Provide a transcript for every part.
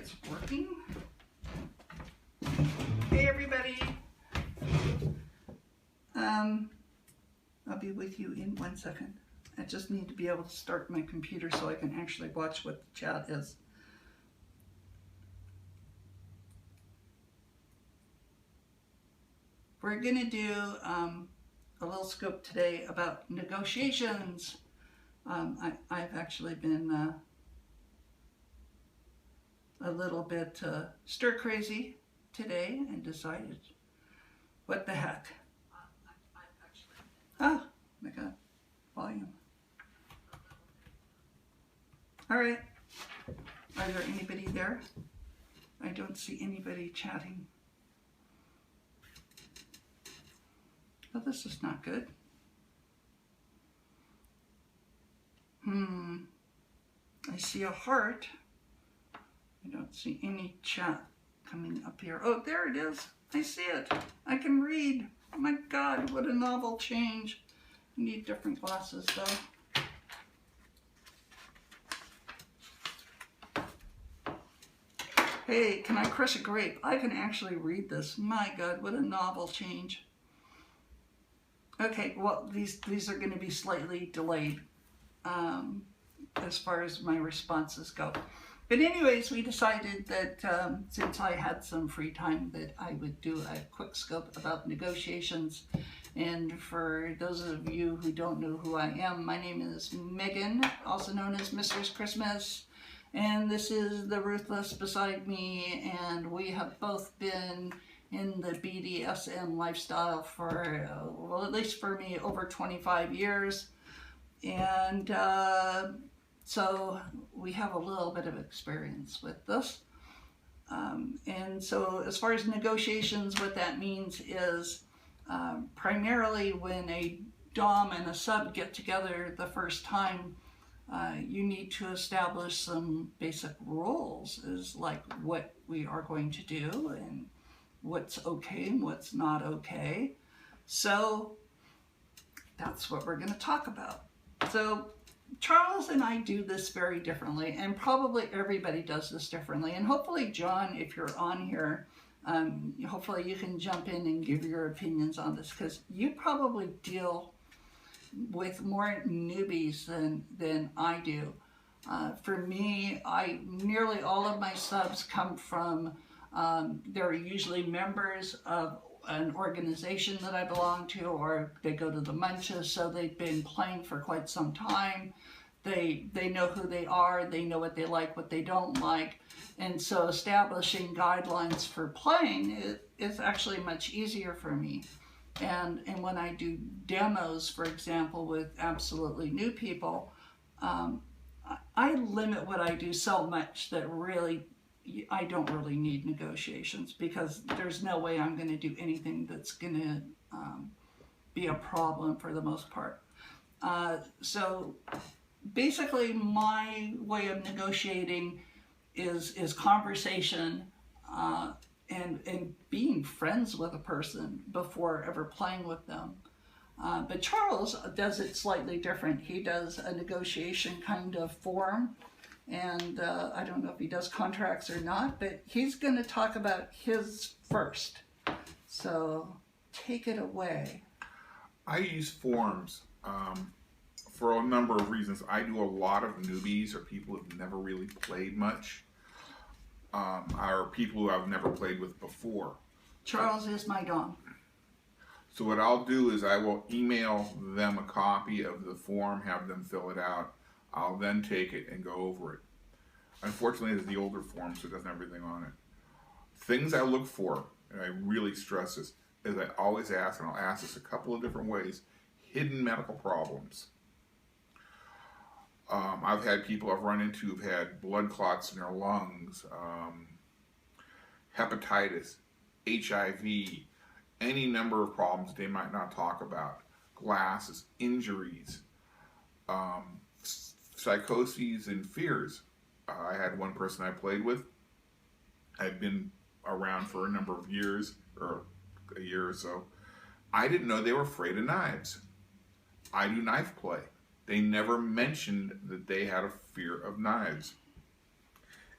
it's working. Hey everybody. I'll be with you in 1 second. I just need to be able to start my computer so I can actually watch what the chat is. We're going to do a little scope today about negotiations. I've actually been a little bit stir crazy today and decided, what the heck? Oh my God, volume. All right, are there anybody there? I don't see anybody chatting. Oh, this is not good. I see a heart. I don't see any chat coming up here. Oh, there it is. I see it. I can read. Oh my God, what a novel change. I need different glasses though. Hey, can I crush a grape? I can actually read this. My God, what a novel change. Okay, well, these are going to be slightly delayed as far as my responses go. But anyways, we decided that since I had some free time that I would do a quick scope about negotiations. And for those of you who don't know who I am, my name is Megan, also known as MistressXmas. And this is the Ruthless beside me, and we have both been in the BDSM lifestyle for, well, at least for me, over 25 years. And so we have a little bit of experience with this. And so as far as negotiations, what that means is primarily when a dom and a sub get together the first time, you need to establish some basic rules, is like what we are going to do and what's okay and what's not okay. So that's what we're going to talk about. So Charles and I do this very differently, and probably everybody does this differently. And hopefully, John, if you're on here, hopefully you can jump in and give your opinions on this, because you probably deal with more newbies than I do. For me, nearly all of my subs come from, they're usually members of an organization that I belong to, or they go to the munches, so they've been playing for quite some time. They know who they are, they know what they like, what they don't like, and so establishing guidelines for playing is actually much easier for me. And when I do demos, for example, with absolutely new people, I limit what I do so much that really I don't really need negotiations, because there's no way I'm going to do anything that's going to be a problem for the most part. So basically my way of negotiating is conversation and being friends with a person before ever playing with them. But Charles does it slightly different. He does a negotiation kind of form. And I don't know if he does contracts or not, but he's going to talk about his first. So take it away. I use forms for a number of reasons. I do a lot of newbies, or people who've never really played much, or people who I've never played with before. Charles is my dom. So what I'll do is I will email them a copy of the form, have them fill it out. I'll then take it and go over it. Unfortunately, it's the older form, so it doesn't have everything on it. Things I look for, and I really stress this, is I always ask, and I'll ask this a couple of different ways, hidden medical problems. I've had people I've run into who've had blood clots in their lungs, hepatitis, HIV, any number of problems they might not talk about, glasses, injuries, psychoses and fears. I had one person I played with, had been around for a number of years, or a year or so. I didn't know they were afraid of knives. I do knife play. They never mentioned that they had a fear of knives.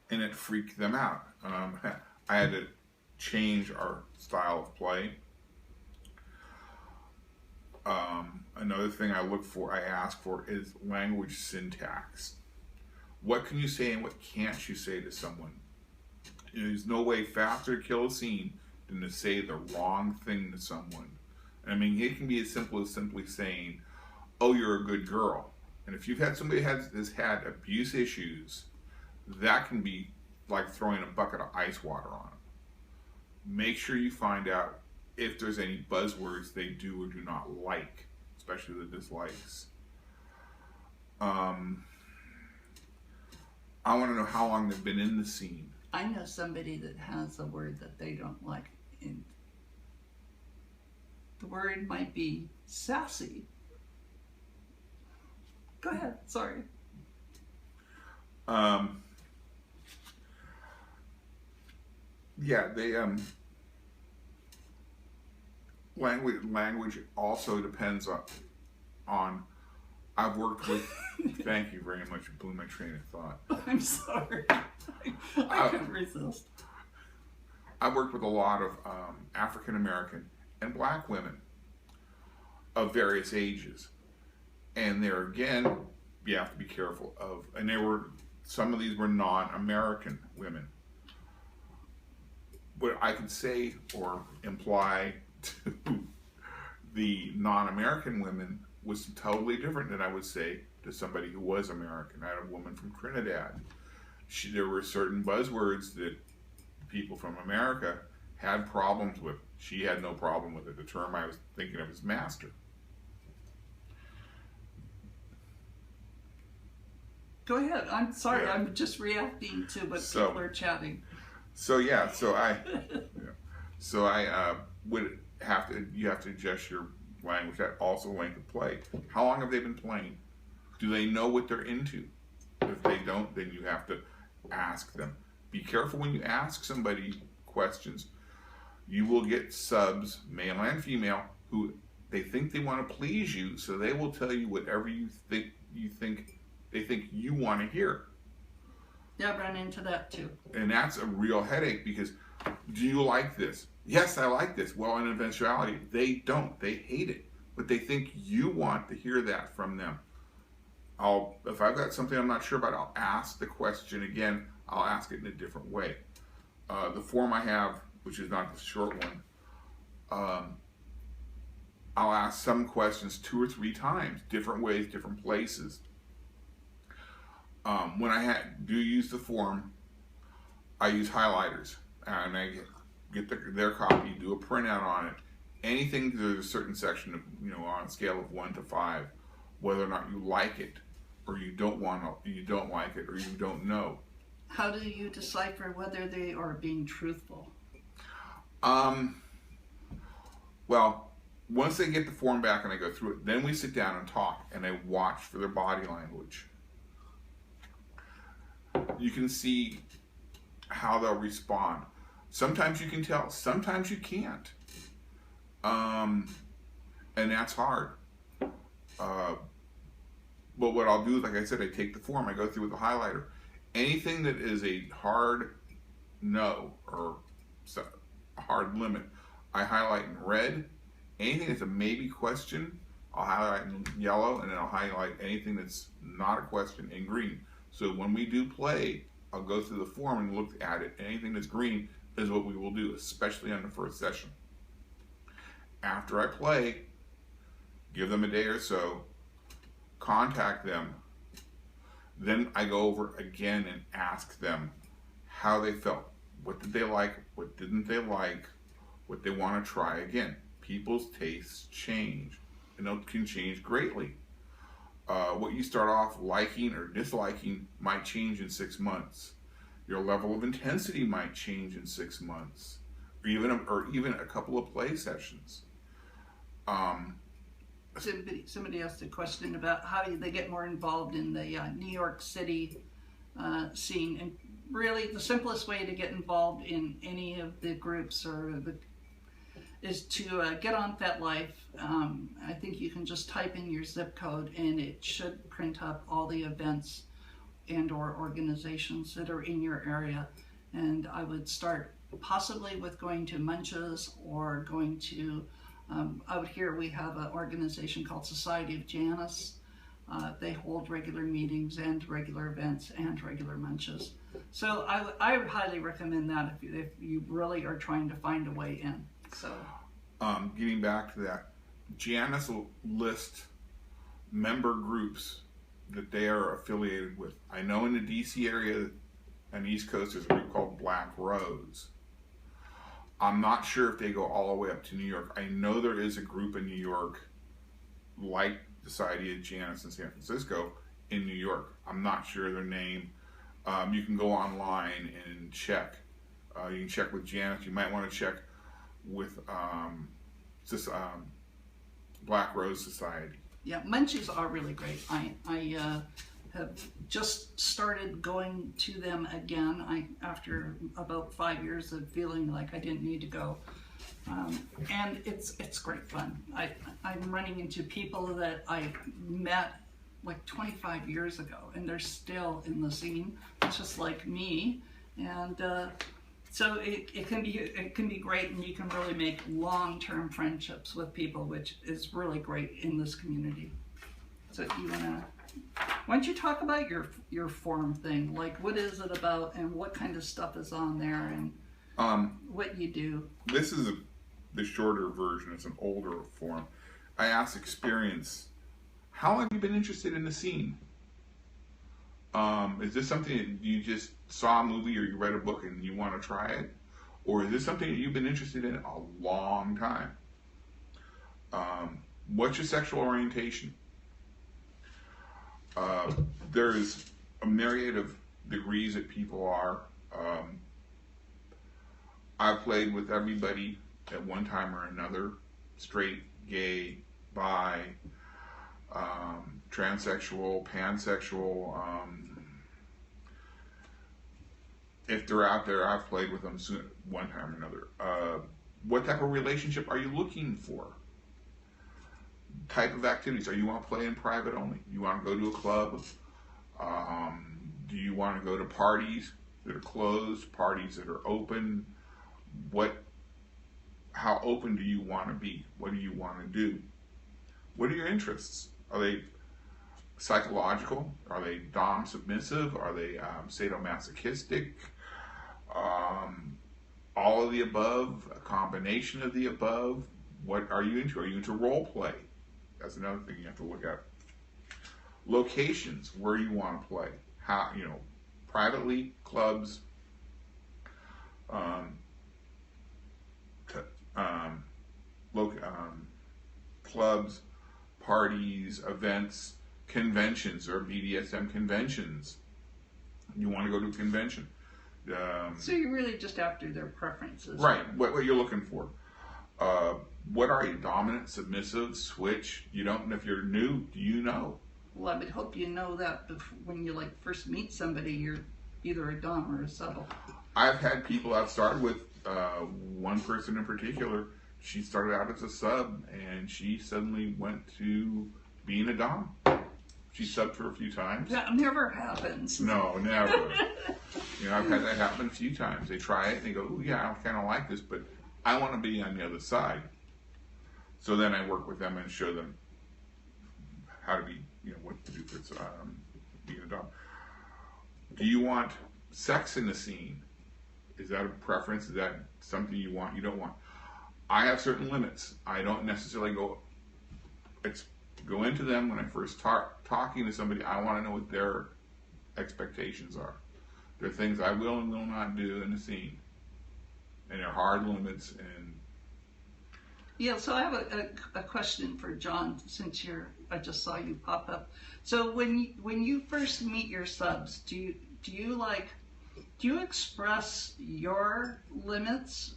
and it freaked them out. I had to change our style of play. Another thing I ask for is language syntax. What can you say and what can't you say to someone? There's no way faster to kill a scene than to say the wrong thing to someone. I mean, it can be as simple as simply saying, "Oh, you're a good girl." And if you've had somebody has had abuse issues, that can be like throwing a bucket of ice water on them. Make sure you find out if there's any buzzwords they do or do not like, especially the dislikes. I want to know how long they've been in the scene. I know somebody that has a word that they don't like, and the word might be sassy. Go ahead, sorry. Yeah, they language also depends on I've worked with thank you very much, you blew my train of thought. I'm sorry. I couldn't resist. I've worked with a lot of African American and Black women of various ages, and there again you have to be careful of, and some of these were non-American women. What I could say or imply to the non-American women was totally different than I would say to somebody who was American. I had a woman from Trinidad. There were certain buzzwords that people from America had problems with. She had no problem with it. The term I was thinking of is master. Go ahead. I'm sorry. Yeah. I'm just reacting to what people are chatting. So I would have to. You have to adjust your language. That also length of play. How long have they been playing? Do they know what they're into? If they don't, then you have to ask them. Be careful when you ask somebody questions. You will get subs, male and female, who they think they want to please you, so they will tell you whatever they think you want to hear. Yeah, I've run into that too. And that's a real headache because, do you like this? Yes, I like this. Well, in eventuality, they don't. They hate it. But they think you want to hear that from them. If I've got something I'm not sure about, I'll ask the question again. I'll ask it in a different way. The form I have, which is not the short one, I'll ask some questions 2 or 3 times, different ways, different places. When I do use the form, I use highlighters, and I get their copy, do a printout on it. Anything, there's a certain section of, on a scale of 1 to 5, whether or not you like it, or you don't like it, or you don't know. How do you decipher whether they are being truthful? Well, once they get the form back and I go through it, then we sit down and talk, and I watch for their body language. You can see how they'll respond. Sometimes you can tell, sometimes you can't. And that's hard. But what I'll do is, like I said, I take the form, I go through with the highlighter. Anything that is a hard no or a hard limit, I highlight in red. Anything that's a maybe question, I'll highlight in yellow, and then I'll highlight anything that's not a question in green. So when we do play, I'll go through the form and look at it. Anything that's green is what we will do, especially on the first session. After I play, give them a day or so, contact them. Then I go over again and ask them how they felt. What did they like? What didn't they like? What they want to try again. People's tastes change, and it can change greatly. What you start off liking or disliking might change in 6 months. Your level of intensity might change in 6 months, or even a couple of play sessions. Somebody asked a question about how they get more involved in the New York City scene, and really the simplest way to get involved in any of the groups is to get on FetLife. I think you can just type in your zip code and it should print up all the events. and or organizations that are in your area. And I would start possibly with going to Munches or going to, out here we have an organization called Society of Janus. They hold regular meetings and regular events and regular Munches. So I would highly recommend that if you really are trying to find a way in. So, getting back to that, Janus will list member groups that they are affiliated with. I know in the DC area and East Coast there's a group called Black Rose. I'm not sure if they go all the way up to New York. I know there is a group in New York like Society of Janus in San Francisco in New York. I'm not sure their name. You can go online and check. You can check with Janus. You might want to check with Black Rose Society. Yeah, Munchies are really great. I have just started going to them again. After about 5 years of feeling like I didn't need to go, and it's great fun. I'm running into people that I met like 25 years ago, and they're still in the scene, just like me, and so it can be great, and you can really make long-term friendships with people, which is really great in this community. So why don't you talk about your forum thing? Like, what is it about, and what kind of stuff is on there, and what you do? This is the shorter version. It's an older forum. I asked experience, how long have you been interested in the scene? Is this something that you just saw a movie or you read a book and you want to try it? Or is this something that you've been interested in a long time? What's your sexual orientation? There's a myriad of degrees that people are. I've played with everybody at one time or another: straight, gay, bi, transsexual, pansexual. If they're out there, I've played with them one time or another. What type of relationship are you looking for? Type of activities. Are you want to play in private only? You want to go to a club? Do you want to go to parties that are closed, parties that are open? How open do you want to be? What do you want to do? What are your interests? Are they psychological? Are they dom submissive? Are they sadomasochistic? All of the above, a combination of the above. What are you into? Are you into role play? That's another thing you have to look at. Locations, where you want to play. How, privately, clubs, clubs, parties, events, conventions, or BDSM conventions. You want to go to a convention. So you're really just after their preferences. Right, what you're looking for. What are you, dominant, submissive, switch? You don't, if you're new, do you know? Well, I would hope you know that when you first meet somebody, you're either a dom or a sub. I've had people, I've started with one person in particular. She started out as a sub, and she suddenly went to being a dom. She subbed for a few times. That never happens. No, never. I've had that happen a few times. They try it, and they go, "Oh yeah, I kind of like this, but I want to be on the other side." So then I work with them and show them how to be, what to do for being a dom. Do you want sex in the scene? Is that a preference? Is that something you want, you don't want? I have certain limits. I don't necessarily go into them when I first talking to somebody. I want to know what their expectations are. There are things I will and will not do in the scene. And there are hard limits. And yeah, so I have a question for John, since I just saw you pop up. So when you first meet your subs, do you express your limits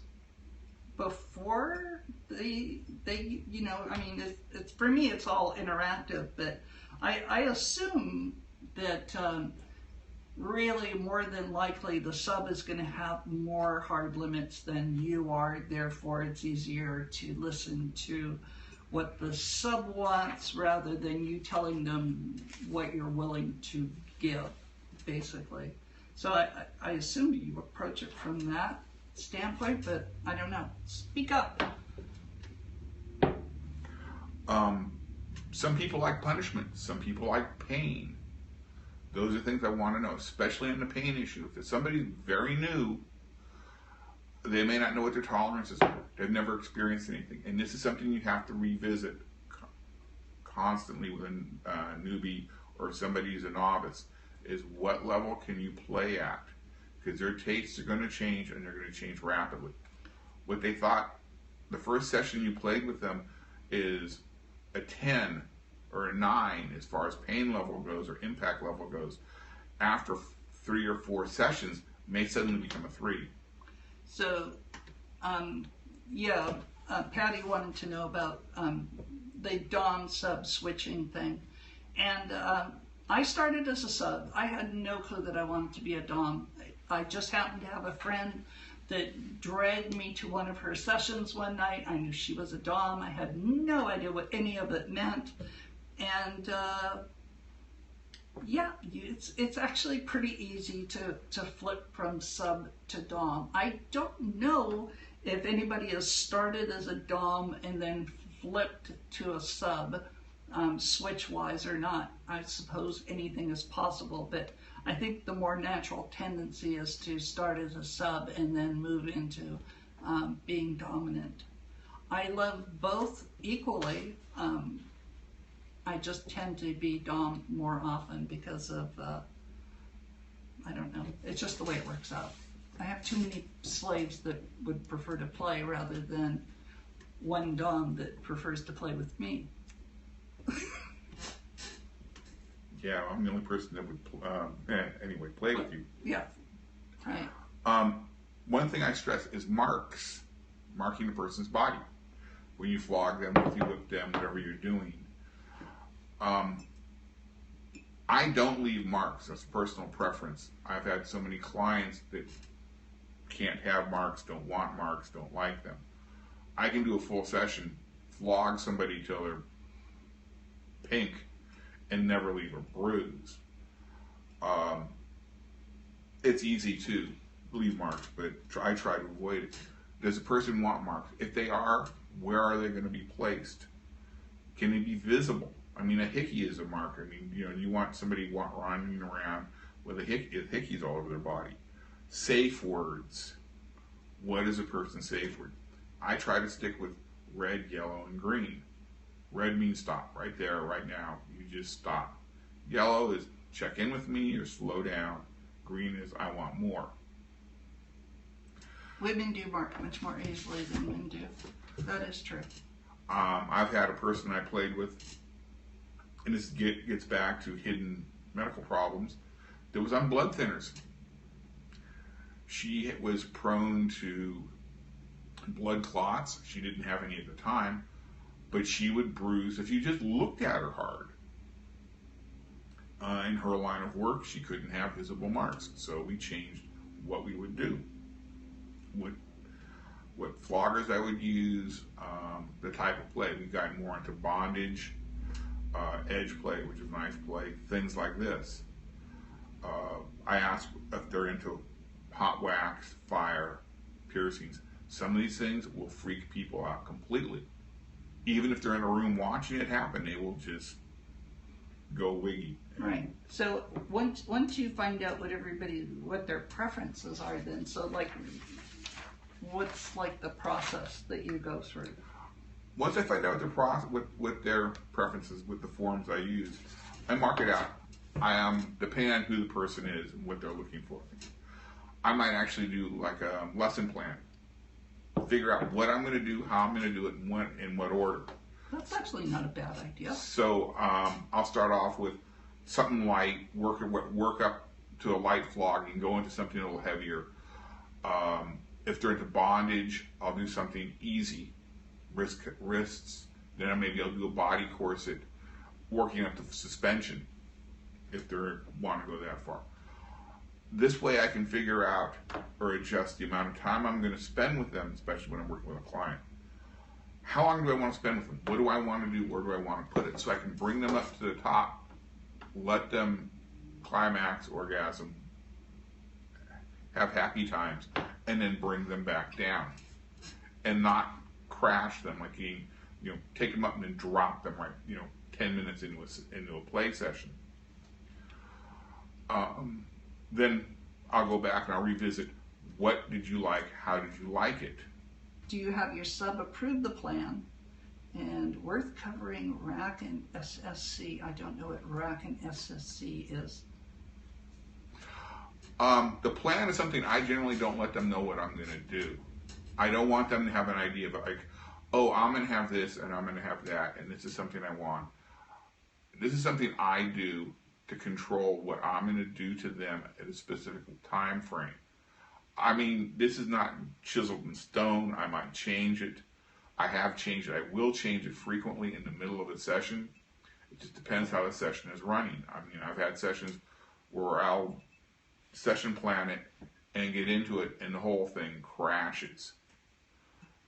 before they it's for me, it's all interactive, but I assume that really more than likely the sub is going to have more hard limits than you are, therefore it's easier to listen to what the sub wants rather than you telling them what you're willing to give. basically. So I assume you approach it from that standpoint, but I don't know. Speak up. Some people like punishment. Some people like pain. Those are things I want to know, especially on the pain issue. If it's somebody very new, they may not know what their tolerances are. They've never experienced anything. And this is something you have to revisit constantly with a newbie or somebody who's a novice, is what level can you play at? Because their tastes are going to change, and they're going to change rapidly. What they thought the first session you played with them is a 10 or a 9 as far as pain level goes or impact level goes, after 3 or 4 sessions may suddenly become a 3. So, Patty wanted to know about the Dom sub switching thing. And I started as a sub. I had no clue that I wanted to be a Dom. I just happened to have a friend that dragged me to one of her sessions one night. I knew she was a Dom. I had no idea what any of it meant. And it's actually pretty easy to flip from sub to Dom. I don't know if anybody has started as a Dom and then flipped to a sub, switch-wise or not. I suppose anything is possible, but I think the more natural tendency is to start as a sub and then move into being dominant. I love both equally. I just tend to be Dom more often because of, I don't know, it's just the way it works out. I have too many slaves that would prefer to play rather than one Dom that prefers to play with me. Yeah, I'm the only person that would play with you. Yeah, right. One thing I stress is marking a person's body. When you flog them, if you whip them, whatever you're doing. I don't leave marks. That's a personal preference. I've had so many clients that can't have marks, don't want marks, don't like them. I can do a full session, flog somebody till they're pink, and never leave a bruise. It's easy to leave marks, but I try to avoid it. Does a person want marks? If they are, where are they going to be placed? Can they be visible? I mean, a hickey is a mark. I mean, you want somebody running around with hickeys all over their body. Safe words. What is a person's safe word? I try to stick with red, yellow, and green. Red means stop right there, right now. You just stop. Yellow is check in with me or slow down. Green is I want more. Women do mark much more easily than men do. That is true. I've had a person I played with, and this gets back to hidden medical problems, that was on blood thinners. She was prone to blood clots. She didn't have any at the time, but she would bruise if you just looked at her hard. In her line of work, she couldn't have visible marks, so we changed what we would do. What floggers I would use, the type of play. We got more into bondage, edge play, which is knife play, things like this. I ask if they're into hot wax, fire, piercings. Some of these things will freak people out completely. Even if they're in a room watching it happen, they will just go wiggy. Right. So once you find out what their preferences are, then what's the process that you go through? Once I find out what their preferences, with the forms I use, I mark it out. Depending on who the person is and what they're looking for. I might actually do like a lesson plan. Figure out what I'm going to do, how I'm going to do it, and in what order. That's actually not a bad idea. So I'll start off with something light, work up to a light flogging, go into something a little heavier. If they're into bondage, I'll do something easy, wrists. Then maybe I'll do a body corset, working up to suspension, if they want to go that far. This way I can figure out or adjust the amount of time I'm going to spend with them, especially when I'm working with a client. How long do I want to spend with them? What do I want to do? Where do I want to put it? So I can bring them up to the top, let them climax, orgasm, have happy times, and then bring them back down, and not crash them like take them up and then drop them 10 minutes into a play session. Then I'll go back and I'll revisit, what did you like, how did you like it? Do you have your sub approve the plan? And worth covering RAC and SSC. I don't know what RAC and SSC is. The plan is something I generally don't let them know what I'm going to do. I don't want them to have an idea of oh, I'm going to have this and I'm going to have that, and this is something I want. This is something I do to control what I'm going to do to them at a specific time frame. I mean, this is not chiseled in stone. I might change it. I have changed it. I will change it frequently in the middle of a session. It just depends how the session is running. I mean, I've had sessions where I'll session plan it and get into it and the whole thing crashes.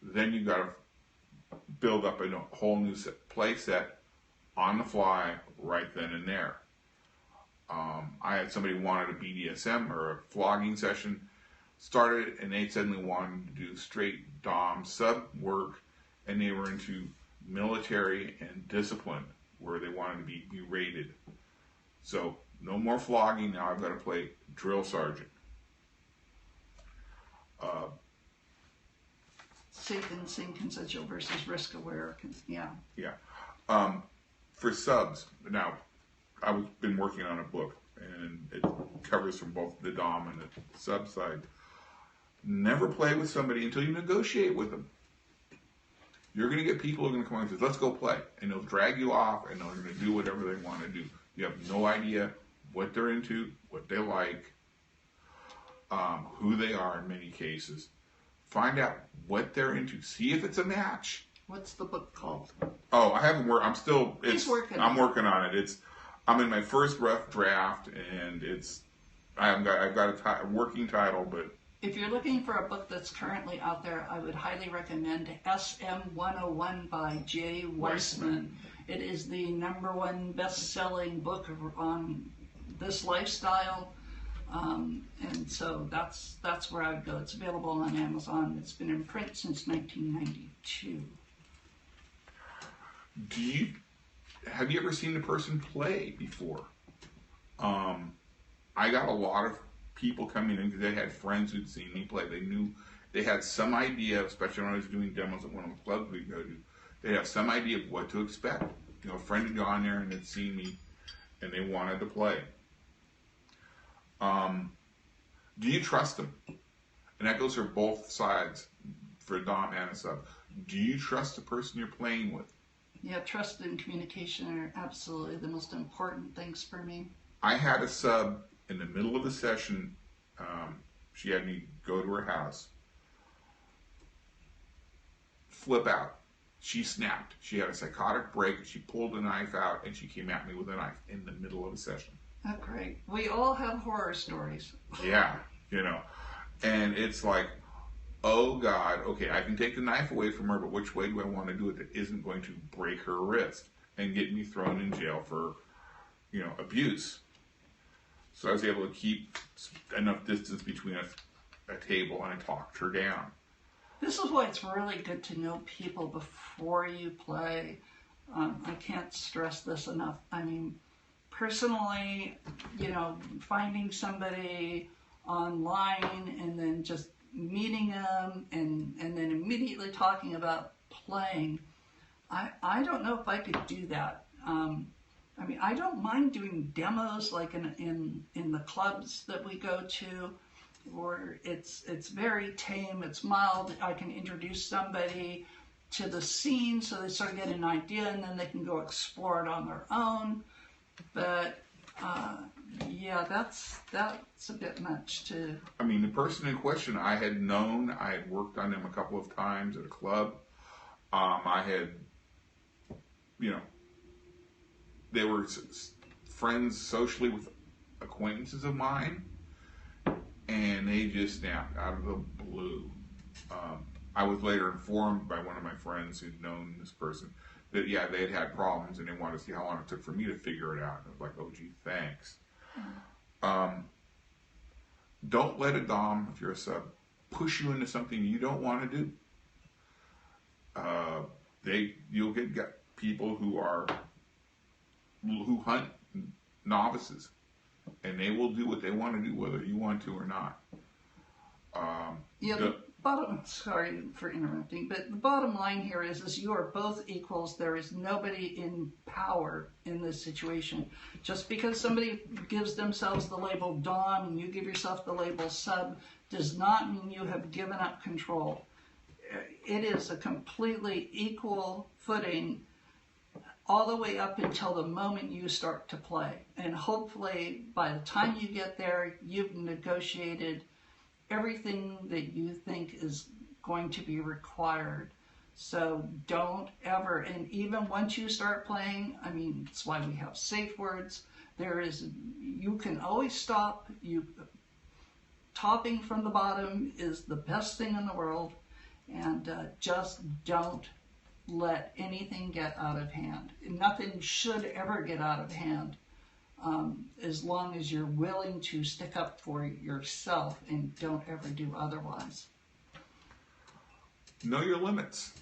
Then you got to build up a whole new play set on the fly right then and there. I had somebody wanted a BDSM or a flogging session, started it, and they suddenly wanted to do straight dom sub work, and they were into military and discipline where they wanted to be berated. So no more flogging. Now I've got to play drill sergeant. Safe and sane consensual versus risk aware. Yeah. Yeah. For subs, now I've been working on a book, and it covers from both the dom and the sub side. Never play with somebody until you negotiate with them. You're going to get people who are going to come on and say, let's go play. And they'll drag you off, and they're going to do whatever they want to do. You have no idea what they're into, what they like, who they are in many cases. Find out what they're into. See if it's a match. What's the book called? Oh, I haven't worked. I'm still. I'm working on it. I'm in my first rough draft, and I've got a working title, but. If you're looking for a book that's currently out there, I would highly recommend SM 101 by Jay Weissman. It is the #1 best-selling book on this lifestyle, and so that's where I would go. It's available on Amazon. It's been in print since 1992. Have you ever seen the person play before? I got a lot of people coming in because they had friends who'd seen me play. They knew, they had some idea, especially when I was doing demos at one of the clubs we'd go to, they have some idea of what to expect. A friend had gone there and had seen me and they wanted to play. Do you trust them? And that goes for both sides, for dom and a sub. Do you trust the person you're playing with? Yeah, trust and communication are absolutely the most important things for me. I had a sub in the middle of the session. She had me go to her house, flip out. She snapped. She had a psychotic break. She pulled a knife out and she came at me with a knife in the middle of a session. Oh, great. We all have horror stories. Yeah, and it's like, oh God, okay, I can take the knife away from her, but which way do I want to do it that isn't going to break her wrist and get me thrown in jail for, abuse? So I was able to keep enough distance between a table, and I talked her down. This is why it's really good to know people before you play. I can't stress this enough. I mean, personally, finding somebody online and then just meeting them and then immediately talking about playing, I don't know if I could do that. I mean, I don't mind doing demos like in the clubs that we go to, where it's very tame, it's mild. I can introduce somebody to the scene so they sort of get an idea, and then they can go explore it on their own. But yeah, that's a bit much to. I mean, the person in question I had known. I had worked on them a couple of times at a club. I had, they were friends socially with acquaintances of mine, and they just snapped out of the blue. I was later informed by one of my friends who'd known this person that, they had problems and they wanted to see how long it took for me to figure it out. And I was like, oh, gee, thanks. Don't let a dom, if you're a sub, push you into something you don't want to do. You'll get people who hunt novices, and they will do what they want to do, whether you want to or not. Sorry for interrupting, but the bottom line here is you are both equals. There is nobody in power in this situation. Just because somebody gives themselves the label dom and you give yourself the label sub does not mean you have given up control. It is a completely equal footing all the way up until the moment you start to play. And hopefully by the time you get there, you've negotiated everything that you think is going to be required. So don't ever, and even once you start playing, I mean, that's why we have safe words. You can always stop. Topping from the bottom is the best thing in the world, and just don't let anything get out of hand. Nothing should ever get out of hand. As long as you're willing to stick up for yourself and don't ever do otherwise. Know your limits.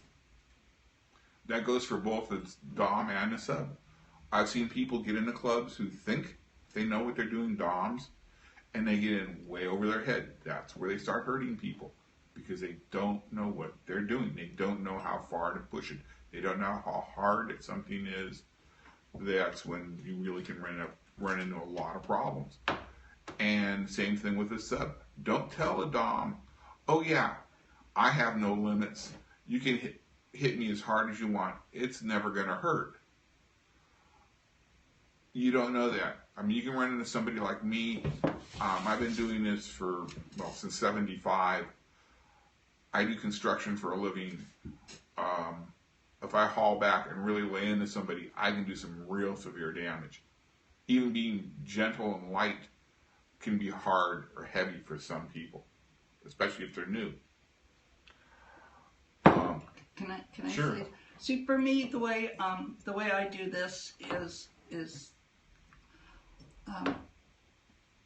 That goes for both the dom and the sub. I've seen people get into clubs who think they know what they're doing, doms, and they get in way over their head. That's where they start hurting people, because they don't know what they're doing. They don't know how far to push it. They don't know how hard something is. That's when you really can run into a lot of problems. And same thing with the sub. Don't tell a dom, oh yeah, I have no limits. You can hit me as hard as you want. It's never going to hurt. You don't know that. I mean, you can run into somebody like me. I've been doing this since 75. I do construction for a living. If I haul back and really lay into somebody, I can do some real severe damage. Even being gentle and light can be hard or heavy for some people, especially if they're new. Can I sure. say? See, for me, the way I do this is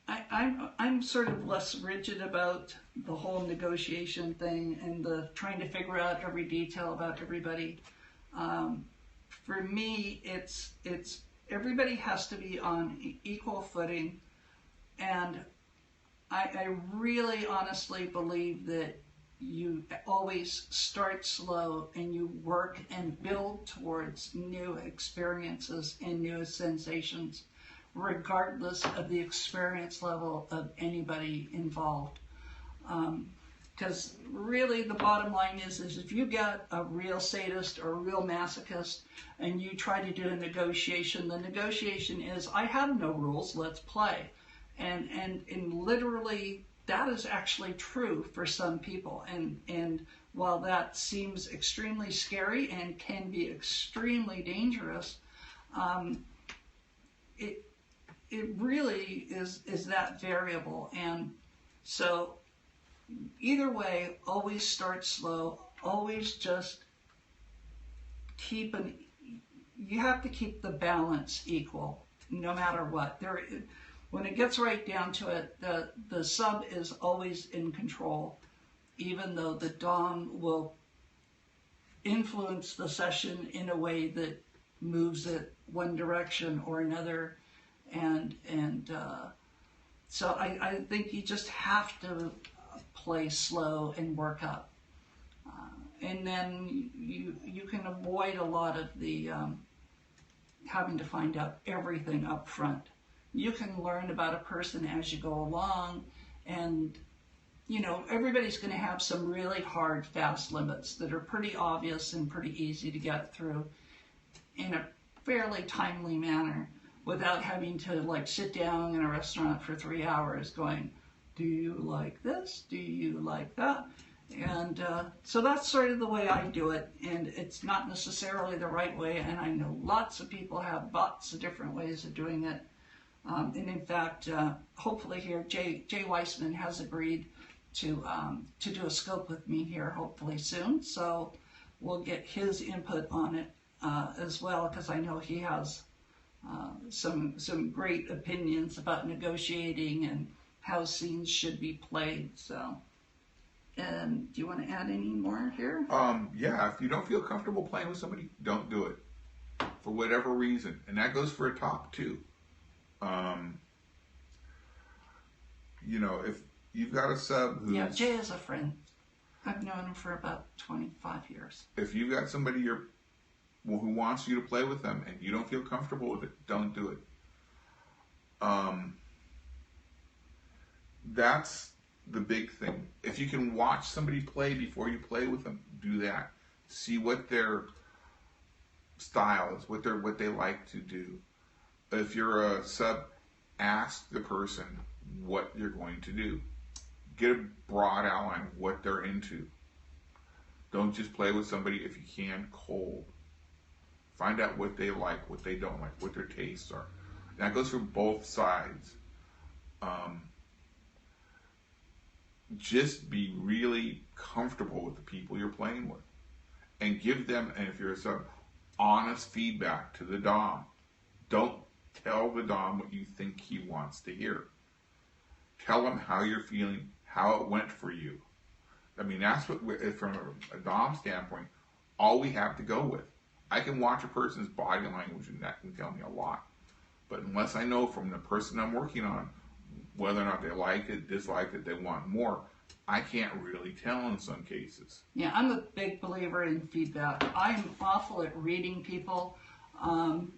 I'm sort of less rigid about the whole negotiation thing and the trying to figure out every detail about everybody. For me, it's everybody has to be on equal footing, and I really honestly believe that you always start slow and you work and build towards new experiences and new sensations, regardless of the experience level of anybody involved. Because really the bottom line is if you get a real sadist or a real masochist and you try to do a negotiation, the negotiation is, I have no rules, let's play. And literally that is actually true for some people. And while that seems extremely scary and can be extremely dangerous, it really is that variable. And so either way, always start slow, always just you have to keep the balance equal no matter what. When it gets right down to it, the sub is always in control, even though the dom will influence the session in a way that moves it one direction or another. So I think you just have to play slow and work up. And then you can avoid a lot of the having to find out everything up front. You can learn about a person as you go along, and everybody's going to have some really hard, fast limits that are pretty obvious and pretty easy to get through in a fairly timely manner without having to sit down in a restaurant for 3 hours going, do you like this? Do you like that? And so that's sort of the way I do it, and it's not necessarily the right way, and I know lots of people have lots of different ways of doing it. And in fact, hopefully here, Jay Weissman has agreed to do a scope with me here hopefully soon, so we'll get his input on it as well, because I know he has some great opinions about negotiating and how scenes should be played. So, do you want to add any more here? Yeah, if you don't feel comfortable playing with somebody, don't do it for whatever reason, and that goes for a top too. You know, if you've got a sub who's... Yeah, Jay is a friend. I've known him for about 25 years. If you've got somebody who wants you to play with them and you don't feel comfortable with it, don't do it. That's the big thing. If you can watch somebody play before you play with them, do that. See what their style is, what they like to do. If you're a sub, ask the person what you're going to do. Get a broad outline of what they're into. Don't just play with somebody, if you can, cold. Find out what they like, what they don't like, what their tastes are. That goes for both sides. Just be really comfortable with the people you're playing with. And give them, and if you're a sub, honest feedback to the Dom. Don't tell the Dom what you think he wants to hear. Tell him how you're feeling, how it went for you. I mean, that's what, from a Dom standpoint, all we have to go with. I can watch a person's body language and that can tell me a lot. But unless I know from the person I'm working on whether or not they like it, dislike it, they want more, I can't really tell in some cases. Yeah, I'm a big believer in feedback. I'm awful at reading people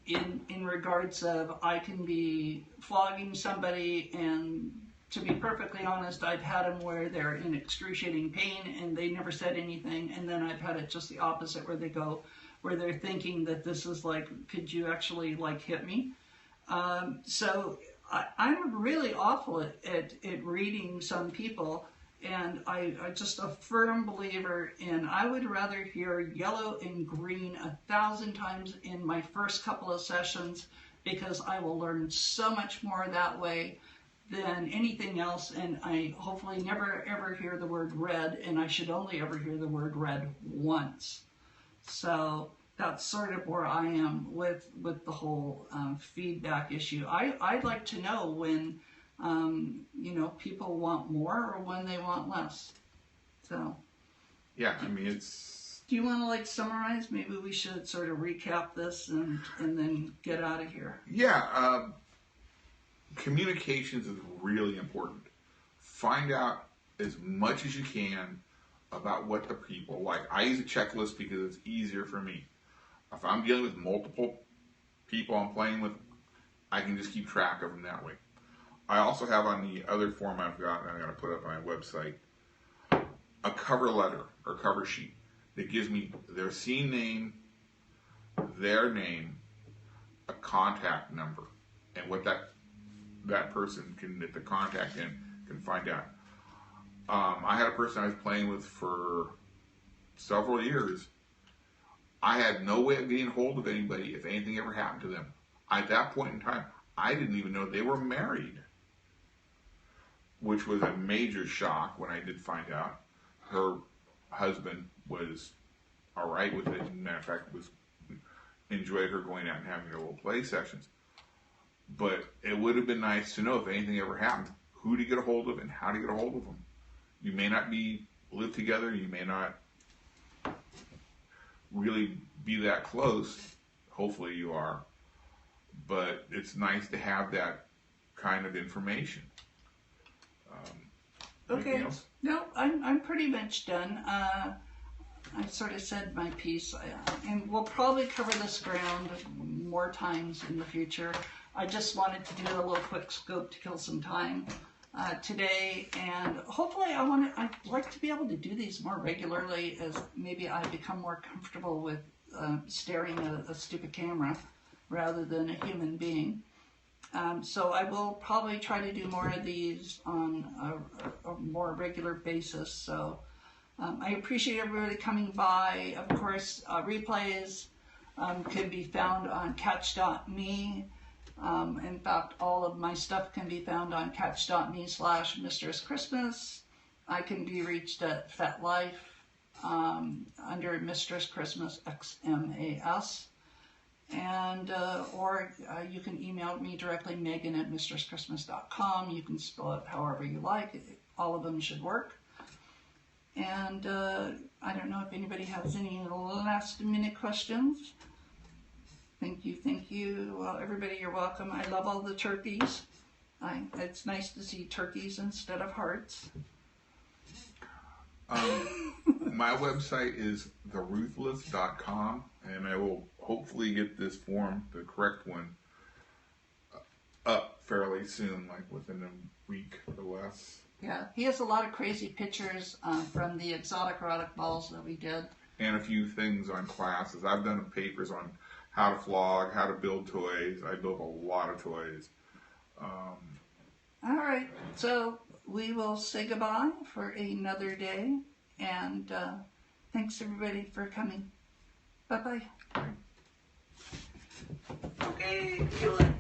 in regards of I can be flogging somebody, and to be perfectly honest, I've had them where they're in excruciating pain and they never said anything, and then I've had it just the opposite where they're thinking that this is like, could you actually like hit me? So I'm really awful at reading some people, and I just a firm believer in I would rather hear yellow and green 1,000 times in my first couple of sessions, because I will learn so much more that way than anything else, and I hopefully never ever hear the word red, and I should only ever hear the word red once. So that's sort of where I am with the whole feedback issue. I'd like to know when people want more or when they want less. So yeah, I mean, it's... Do you want to like summarize? Maybe we should sort of recap this and then get out of here. Yeah, communications is really important. Find out as much as you can about what the people like. I use a checklist because it's easier for me. If I'm dealing with multiple people I'm playing with, I can just keep track of them that way. I also have on the other form I've got, and I'm going to put up on my website, a cover letter or cover sheet that gives me their scene name, their name, a contact number, and what that person can, at the contact end, can find out. I had a person I was playing with for several years. I had no way of getting hold of anybody if anything ever happened to them. At that point in time, I didn't even know they were married, which was a major shock when I did find out. Her husband was all right with it. As a matter of fact, enjoyed her going out and having her little play sessions. But it would have been nice to know if anything ever happened, who to get a hold of and how to get a hold of them. You may not live together, you may not really be that close. Hopefully you are. But it's nice to have that kind of information. Okay. No, I'm pretty much done. I sort of said my piece, and we'll probably cover this ground more times in the future. I just wanted to do a little quick scope to kill some time today, and hopefully I'd like to be able to do these more regularly as maybe I become more comfortable with staring at a stupid camera rather than a human being. So I will probably try to do more of these on a more regular basis. So I appreciate everybody coming by. Of course, replays can be found on catch.me. In fact, all of my stuff can be found on catch.me/MistressXmas. I can be reached at FetLife under MistressXmas XMAS. And or you can email me directly, Megan@MistressXmas.com. You can spell it however you like. All of them should work. And I don't know if anybody has any last minute questions. Thank you. Well, everybody, you're welcome. I love all the turkeys. It's nice to see turkeys instead of hearts. My website is theruthless.com, and I will hopefully get this form, the correct one, up fairly soon, like within a week or less. Yeah, he has a lot of crazy pictures from the exotic erotic balls that we did. And a few things on classes. I've done papers on how to flog, how to build toys. I built a lot of toys. All right, so we will say goodbye for another day, and thanks everybody for coming. Bye-bye. Bye. Okay, feel it.